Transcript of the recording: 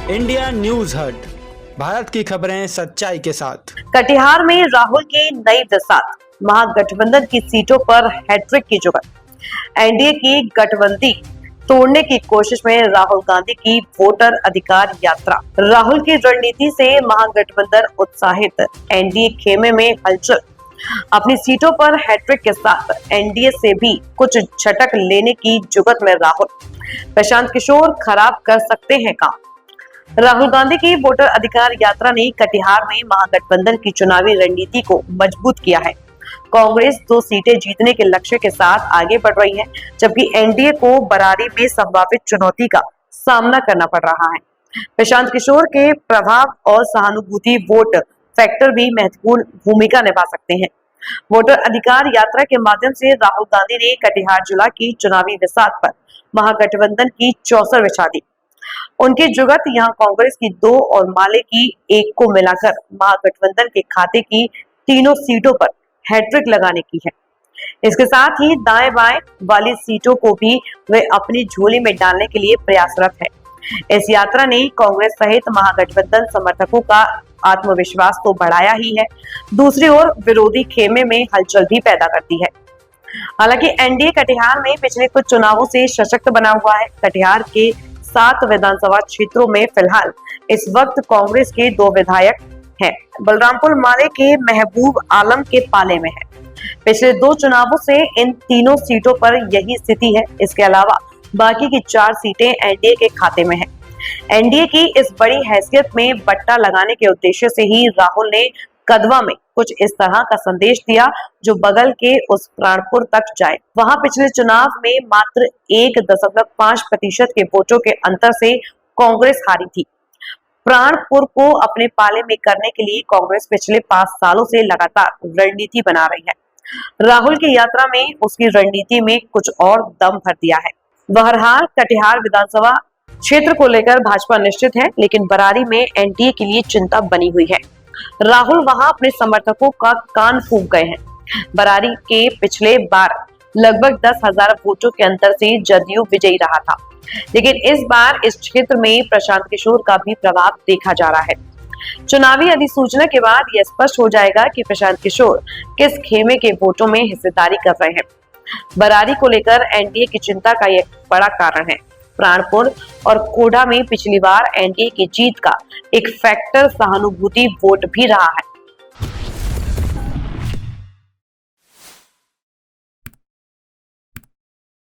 India news हट, भारत की खबरें सच्चाई के साथ। कटिहार में राहुल की नई बरसात, महागठबंधन की सीटों पर हैट्रिक की जुगत। एनडीए की गठबंधी तोड़ने की कोशिश में राहुल गांधी की वोटर अधिकार यात्रा। राहुल की रणनीति से महागठबंधन उत्साहित, एनडीए खेमे में हलचल। अपनी सीटों पर हैट्रिक के साथ एनडीए से भी कुछ झटक लेने की जुगत में राहुल। प्रशांत किशोर खराब कर सकते हैं काम। राहुल गांधी की वोटर अधिकार यात्रा ने कटिहार में महागठबंधन की चुनावी रणनीति को मजबूत किया है। कांग्रेस 2 सीटें जीतने के लक्ष्य के साथ आगे बढ़ रही है, जबकि एनडीए को बरारी में संभावित चुनौती का सामना करना पड़ रहा है। प्रशांत किशोर के प्रभाव और सहानुभूति वोट फैक्टर भी महत्वपूर्ण भूमिका निभा सकते हैं। वोटर अधिकार यात्रा के माध्यम से राहुल गांधी ने कटिहार जिला की चुनावी बिसात पर महागठबंधन की चौसर बिछा दी। उनकी जुगत यहां कांग्रेस की 2 और माले की 1 को मिलाकर महागठबंधन के खाते की तीनों सीटों पर हैट्रिक लगाने की है। इसके साथ ही दाएं बाएं वाली सीटों को भी वे अपनी झोली में डालने के लिए प्रयासरत है। इस यात्रा ने कांग्रेस सहित महागठबंधन समर्थकों का आत्मविश्वास तो बढ़ाया ही है, दूसरी ओर विरोधी खेमे में हलचल भी पैदा करती है। हालांकि एनडीए कटिहार में पिछले कुछ चुनावों से सशक्त बना हुआ है। कटिहार के 7 विधानसभा क्षेत्रों में फिलहाल इस वक्त कांग्रेस के 2 विधायक हैं। बलरामपुर माले के महबूब आलम के पाले में है। पिछले 2 चुनावों से इन तीनों सीटों पर यही स्थिति है। इसके अलावा बाकी की 4 सीटें एनडीए के खाते में हैं। एनडीए की इस बड़ी हैसियत में बट्टा लगाने के उद्देश्य से ही राहुल ने कदवा में कुछ इस तरह का संदेश दिया जो बगल के उस प्राणपुर तक जाए। वहां पिछले चुनाव में मात्र 1.5% के वोटों के अंतर से कांग्रेस हारी थी। प्राणपुर को अपने पाले में करने के लिए कांग्रेस पिछले 5 सालों से लगातार रणनीति बना रही है। राहुल की यात्रा में उसकी रणनीति में कुछ और दम भर दिया है। बहरहाल कटिहार विधानसभा क्षेत्र को लेकर भाजपा निश्चित है, लेकिन बरारी में एनडीए के लिए चिंता बनी हुई है। राहुल वहां अपने समर्थकों का कान फूंक गए हैं। बरारी के पिछले बार लगभग 10,000 वोटों के अंतर से जदयू विजयी रहा था, लेकिन इस बार इस क्षेत्र में प्रशांत किशोर का भी प्रभाव देखा जा रहा है। चुनावी अधिसूचना के बाद यह स्पष्ट हो जाएगा कि प्रशांत किशोर किस खेमे के वोटों में हिस्सेदारी कर रहे हैं। बरारी को लेकर एनडीए की चिंता का यह बड़ा कारण है। प्राणपुर और कोढ़ा में पिछली बार एनडीए की जीत का एक फैक्टर सहानुभूति वोट भी रहा है।